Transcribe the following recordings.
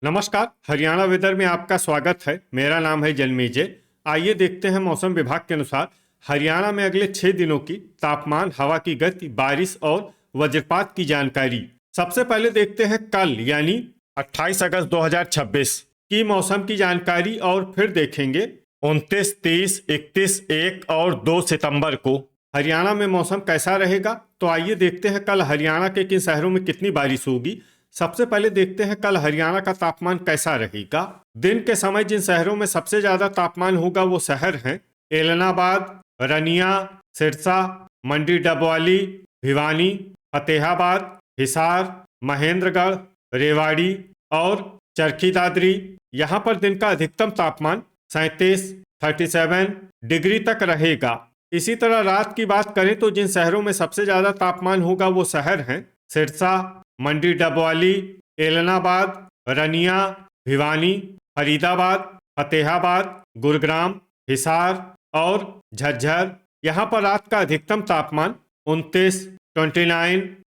नमस्कार। हरियाणा वेदर में आपका स्वागत है। मेरा नाम है जन्मेजय। आइए देखते हैं मौसम विभाग के अनुसार हरियाणा में अगले 6 दिनों की तापमान, हवा की गति, बारिश और वज्रपात की जानकारी। सबसे पहले देखते हैं कल यानी 28 अगस्त 2026 की मौसम की जानकारी और फिर देखेंगे 29, 30, 31, 1 और 2 सितंबर को हरियाणा में मौसम कैसा रहेगा। तो आइए देखते हैं कल हरियाणा के किन शहरों में कितनी बारिश होगी। सबसे पहले देखते हैं कल हरियाणा का तापमान कैसा रहेगा। दिन के समय जिन शहरों में सबसे ज्यादा तापमान होगा वो शहर हैं एलनाबाद, रनिया, सिरसा, मंडी डबवाली, भिवानी, फतेहाबाद, हिसार, महेंद्रगढ़, रेवाड़ी और चरखी दादरी। यहाँ पर दिन का अधिकतम तापमान 37 डिग्री तक रहेगा। इसी तरह रात की बात करें तो जिन शहरों में सबसे ज्यादा तापमान होगा वो शहर हैं सिरसा, मंडी डबवाली, एलनाबाद, रनिया, भिवानी, फरीदाबाद, फतेहाबाद, गुरुग्राम, हिसार और झज्जर। यहाँ पर रात का अधिकतम तापमान 29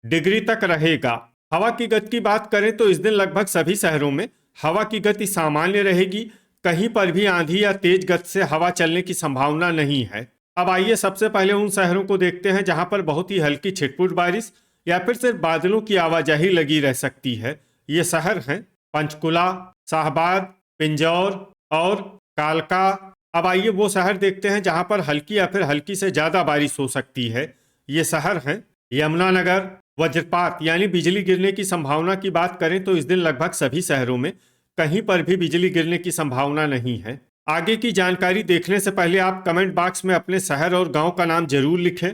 डिग्री तक रहेगा। हवा की गति की बात करें तो इस दिन लगभग सभी शहरों में हवा की गति सामान्य रहेगी। कहीं पर भी आंधी या तेज गति से हवा चलने की संभावना नहीं है। अब आइए सबसे पहले उन शहरों को देखते हैं जहां पर बहुत ही हल्की छिटपुट बारिश या फिर सिर्फ बादलों की आवाजाही लगी रह सकती है। ये शहर हैं पंचकुला, शाहबाद, पिंजौर और कालका। अब आइए वो शहर देखते हैं जहां पर हल्की या फिर हल्की से ज्यादा बारिश हो सकती है। ये शहर हैं यमुनानगर। वज्रपात यानी बिजली गिरने की संभावना की बात करें तो इस दिन लगभग सभी शहरों में कहीं पर भी बिजली गिरने की संभावना नहीं है। आगे की जानकारी देखने से पहले आप कमेंट बॉक्स में अपने शहर और गांव का नाम जरूर लिखें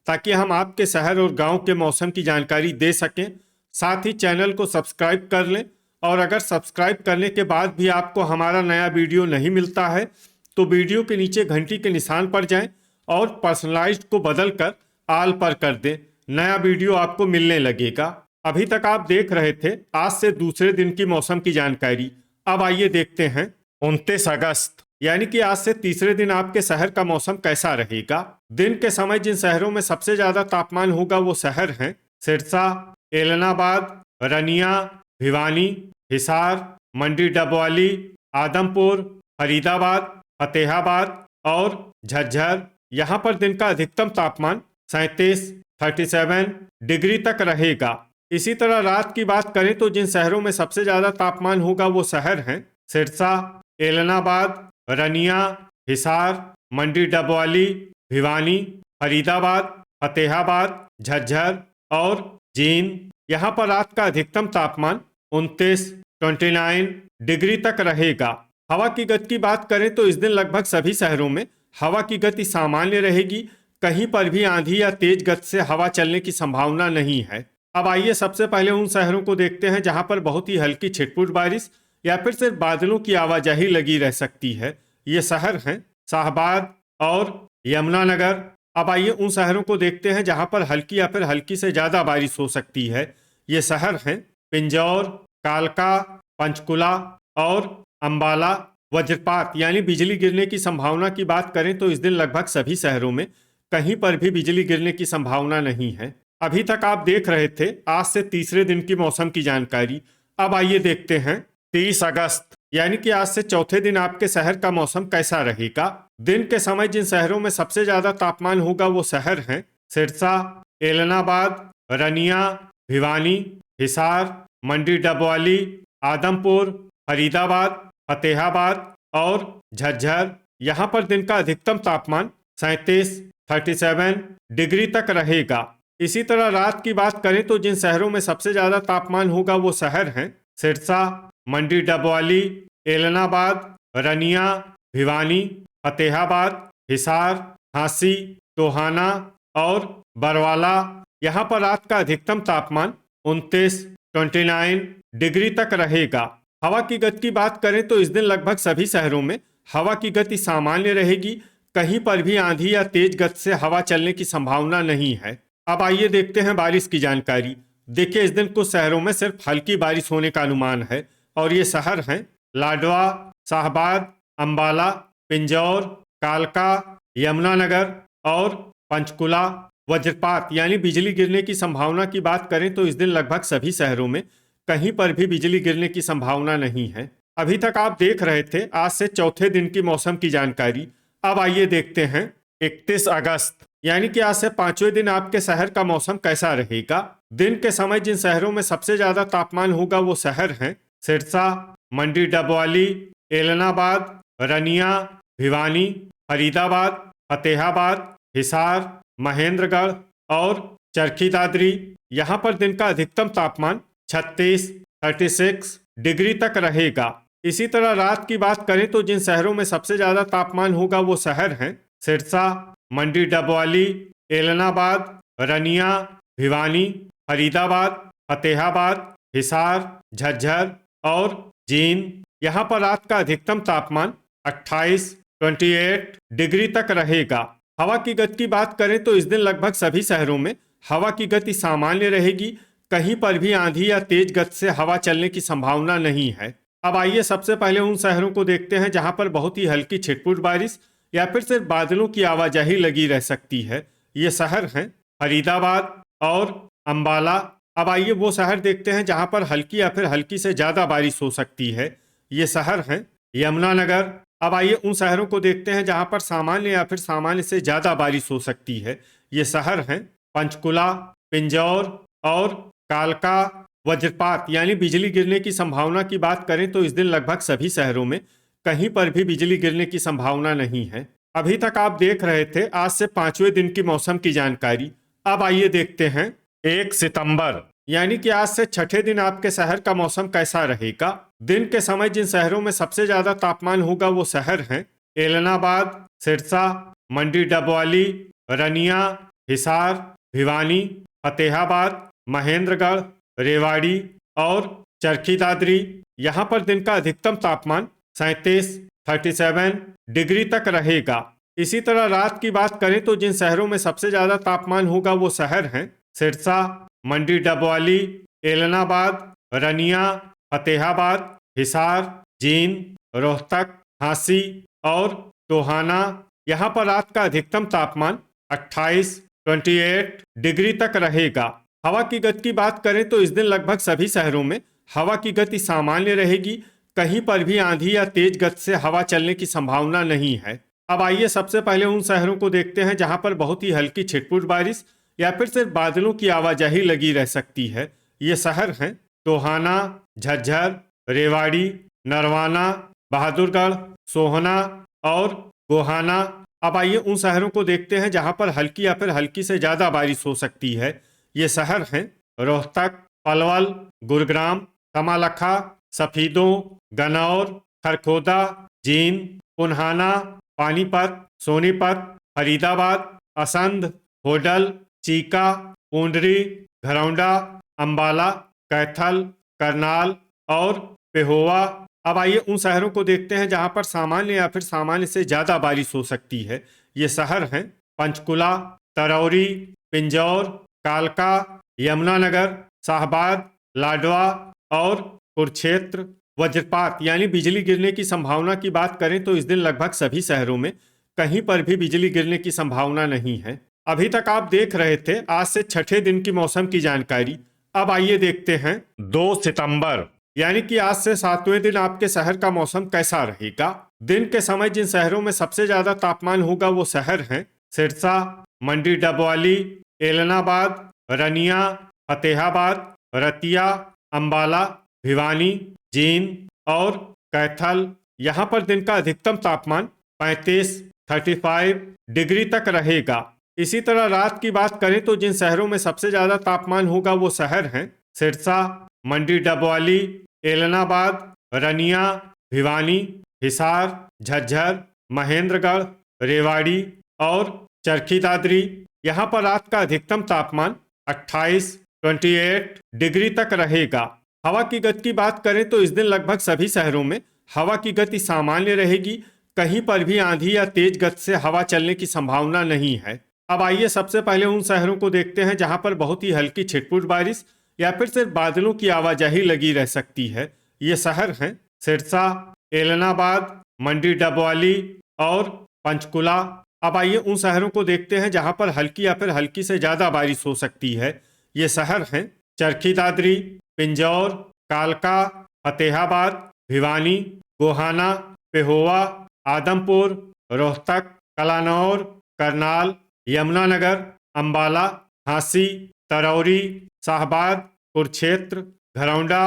ताकि हम आपके शहर और गांव के मौसम की जानकारी दे सकें। साथ ही चैनल को सब्सक्राइब कर लें और अगर सब्सक्राइब करने के बाद भी आपको हमारा नया वीडियो नहीं मिलता है तो वीडियो के नीचे घंटी के निशान पर जाएं और पर्सनलाइज्ड को बदल कर आल पर कर दें। नया वीडियो आपको मिलने लगेगा। अभी तक आप देख रहे थे आज से दूसरे दिन की मौसम की जानकारी। अब आइए देखते हैं 29 अगस्त यानी कि आज से तीसरे दिन आपके शहर का मौसम कैसा रहेगा। दिन के समय जिन शहरों में सबसे ज्यादा तापमान होगा वो शहर हैं सिरसा, एलनाबाद, रनिया, भिवानी, हिसार, मंडी डबवाली, आदमपुर, फरीदाबाद, फतेहाबाद और झज्जर। यहाँ पर दिन का अधिकतम तापमान 37 डिग्री तक रहेगा। इसी तरह रात की बात करें तो जिन शहरों में सबसे ज्यादा तापमान होगा वो शहर हैं सिरसा, एलनाबाद, रनिया, हिसार, मंडी डबवाली, भिवानी, फरीदाबाद, फतेहाबाद, झज्जर और जींद। यहाँ पर रात का अधिकतम तापमान 29 डिग्री तक रहेगा। हवा की गति की बात करें तो इस दिन लगभग सभी शहरों में हवा की गति सामान्य रहेगी। कहीं पर भी आंधी या तेज गति से हवा चलने की संभावना नहीं है। अब आइए सबसे पहले उन शहरों को देखते हैं जहां पर बहुत ही हल्की छिटपुट बारिश या फिर सिर्फ बादलों की आवाजाही लगी रह सकती है। ये शहर हैं शाहबाद और यमुनानगर। अब आइए उन शहरों को देखते हैं जहां पर हल्की या फिर हल्की से ज्यादा बारिश हो सकती है। ये शहर हैं पिंजौर, कालका, पंचकुला और अंबाला। वज्रपात यानी बिजली गिरने की संभावना की बात करें तो इस दिन लगभग सभी शहरों में कहीं पर भी बिजली गिरने की संभावना नहीं है। अभी तक आप देख रहे थे आज से तीसरे दिन की मौसम की जानकारी। अब आइए देखते हैं 30 अगस्त यानी कि आज से चौथे दिन आपके शहर का मौसम कैसा रहेगा। दिन के समय जिन शहरों में सबसे ज्यादा तापमान होगा वो शहर हैं सिरसा, एलनाबाद, रनिया, भिवानी, हिसार, मंडी डबवाली, आदमपुर, फरीदाबाद, फतेहाबाद और झज्जर। यहाँ पर दिन का अधिकतम तापमान 37 डिग्री तक रहेगा। इसी तरह रात की बात करें तो जिन शहरों में सबसे ज्यादा तापमान होगा वो शहर हैं सिरसा, मंडी डबवाली, एलनाबाद, रनिया, भिवानी, फतेहाबाद, हिसार, झांसी, टोहाना और बरवाला। यहाँ पर रात का अधिकतम तापमान 29 डिग्री तक रहेगा। हवा की गति की बात करें तो इस दिन लगभग सभी शहरों में हवा की गति सामान्य रहेगी। कहीं पर भी आंधी या तेज गति से हवा चलने की संभावना नहीं है। अब आइए देखते हैं बारिश की जानकारी। देखिए इस दिन कुछ शहरों में सिर्फ हल्की बारिश होने का अनुमान है और ये शहर हैं लाडवा, शाहबाद, अंबाला, पिंजौर, कालका, यमुनानगर और पंचकुला। वज्रपात यानी बिजली गिरने की संभावना की बात करें तो इस दिन लगभग सभी शहरों में कहीं पर भी बिजली गिरने की संभावना नहीं है। अभी तक आप देख रहे थे आज से चौथे दिन की मौसम की जानकारी। अब आइए देखते हैं 31 अगस्त यानी कि आज से पांचवें दिन आपके शहर का मौसम कैसा रहेगा। दिन के समय जिन शहरों में सबसे ज्यादा तापमान होगा वो शहर हैं सिरसा, मंडी डबवाली, एलनाबाद, रनिया, भिवानी, फरीदाबाद, फतेहाबाद, हिसार, महेंद्रगढ़ और चरखी दादरी। यहाँ पर दिन का अधिकतम तापमान 36 डिग्री तक रहेगा। इसी तरह रात की बात करें तो जिन शहरों में सबसे ज्यादा तापमान होगा वो शहर हैं सिरसा, मंडी डबवाली, एलनाबाद, रनिया, भिवानी, फरीदाबाद, फतेहाबाद, हिसार, झज्जर और जींद। यहाँ पर रात का अधिकतम तापमान 28 डिग्री तक रहेगा। हवा की गति की बात करें तो इस दिन लगभग सभी शहरों में हवा की गति सामान्य रहेगी। कहीं पर भी आंधी या तेज गति से हवा चलने की संभावना नहीं है। अब आइए सबसे पहले उन शहरों को देखते हैं जहां पर बहुत ही हल्की छिटपुट बारिश या फिर सिर्फ बादलों की आवाजाही लगी रह सकती है। ये शहर हैं फरीदाबाद और अंबाला। अब आइए वो शहर देखते हैं जहां पर हल्की या फिर हल्की से ज्यादा बारिश हो सकती है। ये शहर हैं यमुनानगर। अब आइए उन शहरों को देखते हैं जहां पर सामान्य या फिर सामान्य से ज्यादा बारिश हो सकती है। ये शहर हैं पंचकुला, पिंजौर और कालका। वज्रपात यानी बिजली गिरने की संभावना की बात करें तो इस दिन लगभग सभी शहरों में कहीं पर भी बिजली गिरने की संभावना नहीं है। अभी तक आप देख रहे थे आज से पांचवें दिन की मौसम की जानकारी। अब आइए देखते हैं 1 सितंबर यानी कि आज से छठे दिन आपके शहर का मौसम कैसा रहेगा। दिन के समय जिन शहरों में सबसे ज्यादा तापमान होगा वो शहर हैं एलनाबाद, सिरसा, मंडी डबवाली, रनिया, हिसार, भिवानी, फतेहाबाद, महेंद्रगढ़, रेवाड़ी और चरखी दादरी। यहाँ पर दिन का अधिकतम तापमान 37 डिग्री तक रहेगा। इसी तरह रात की बात करें तो जिन शहरों में सबसे ज्यादा तापमान होगा वो शहर हैं सिरसा, मंडी डबवाली, एलनाबाद, रनिया, फतेहाबाद, हिसार, जींद, रोहतक, झांसी और टोहाना। यहाँ पर रात का अधिकतम तापमान 28 डिग्री तक रहेगा। हवा की गति की बात करें तो इस दिन लगभग सभी शहरों में हवा की गति सामान्य रहेगी। कहीं पर भी आंधी या तेज गति से हवा चलने की संभावना नहीं है। अब आइए सबसे पहले उन शहरों को देखते हैं जहां पर बहुत ही हल्की छिटपुट बारिश या फिर सिर्फ बादलों की आवाजाही लगी रह सकती है। ये शहर हैं टोहाना, झज्जर, रेवाड़ी, नरवाना, बहादुरगढ़, सोहना और गोहाना। अब आइए उन शहरों को देखते हैं जहां पर हल्की या फिर हल्की से ज्यादा बारिश हो सकती है। ये शहर हैं रोहतक, पलवल, गुरुग्राम, कमालखा, सफीदों, गनौर, खरखोदा, जींद, पुन्हाना, पानीपत, सोनीपत, फरीदाबाद, असंध, होडल, चीका, पूंडरी, घरौंडा, अंबाला, कैथल, करनाल और पेहोवा। अब आइए उन शहरों को देखते हैं जहां पर सामान्य या फिर सामान्य से ज्यादा बारिश हो सकती है। ये शहर हैं पंचकुला, तरौरी, पिंजौर, कालका, यमुनानगर, शाहबाद, लाडवा और कुरुक्षेत्र। वज्रपात यानी बिजली गिरने की संभावना की बात करें तो इस दिन लगभग सभी शहरों में कहीं पर भी बिजली गिरने की संभावना नहीं है। अभी तक आप देख रहे थे आज से छठे दिन की मौसम की जानकारी। अब आइए देखते हैं 2 सितंबर यानी कि आज से सातवें दिन आपके शहर का मौसम कैसा रहेगा। दिन के समय जिन शहरों में सबसे ज्यादा तापमान होगा वो शहर हैं सिरसा, मंडी डबवाली, एलनाबाद, रनिया, फतेहाबाद, रतिया, अंबाला, भिवानी, जींद और कैथल। यहाँ पर दिन का अधिकतम तापमान 35 डिग्री तक रहेगा। इसी तरह रात की बात करें तो जिन शहरों में सबसे ज्यादा तापमान होगा वो शहर हैं सिरसा, मंडी डबवाली, एलनाबाद, रनिया, भिवानी, हिसार, झज्जर, महेंद्रगढ़, रेवाड़ी और चरखी दादरी। यहाँ पर रात का अधिकतम तापमान 28 डिग्री तक रहेगा। हवा की गति की बात करें तो इस दिन लगभग सभी शहरों में हवा की गति सामान्य रहेगी। कहीं पर भी आंधी या तेज गति से हवा चलने की संभावना नहीं है। अब आइए सबसे पहले उन शहरों को देखते हैं जहां पर बहुत ही हल्की छिटपुट बारिश या फिर सिर्फ बादलों की आवाजाही लगी रह सकती है। ये शहर हैं सिरसा, एलनाबाद, मंडी डबवाली और पंचकुला। अब आइए उन शहरों को देखते हैं जहां पर हल्की या फिर हल्की से ज्यादा बारिश हो सकती है। ये शहर हैं चरखी दादरी, पिंजौर, कालका, फतेहाबाद, भिवानी, गोहाना, पेहोवा, आदमपुर, रोहतक, कलानौर, करनाल, यमुनानगर, अंबाला, झांसी, तरौरी, शाहबाद, कुरुक्षेत्र, घरौंडा,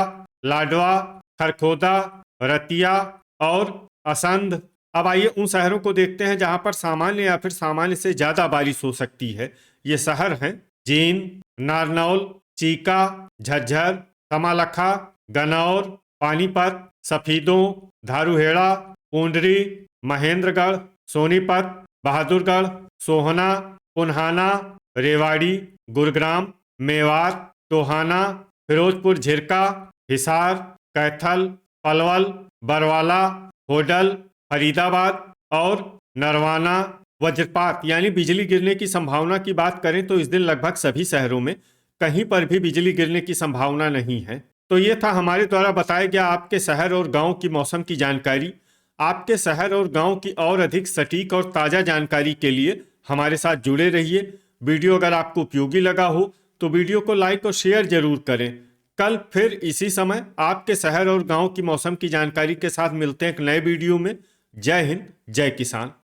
लाडवा, खरखोदा, रतिया और असंध। अब आइए उन शहरों को देखते हैं जहां पर सामान्य या फिर सामान्य से ज्यादा बारिश हो सकती है। ये शहर हैं जींद, नारनौल, चीका, झज्जर, कमालखा, गनौर, पानीपत, सफीदों, धारूहेड़ा, पूंडरी, महेंद्रगढ़, सोनीपत, बहादुरगढ़, सोहना, पुन्हाना, रेवाड़ी, गुरुग्राम, मेवात, टोहाना, फिरोजपुर झिरका, हिसार, कैथल, पलवल, बरवाला, होडल, फरीदाबाद और नरवाना। वज्रपात यानी बिजली गिरने की संभावना की बात करें तो इस दिन लगभग सभी शहरों में कहीं पर भी बिजली गिरने की संभावना नहीं है। तो ये था हमारे द्वारा बताया गया आपके शहर और गांव की मौसम की जानकारी। आपके शहर और गांव की और अधिक सटीक और ताज़ा जानकारी के लिए हमारे साथ जुड़े रहिए। वीडियो अगर आपको उपयोगी लगा हो तो वीडियो को लाइक और शेयर जरूर करें। कल फिर इसी समय आपके शहर और गांव की मौसम की जानकारी के साथ मिलते हैं एक नए वीडियो में। जय हिंद, जय किसान।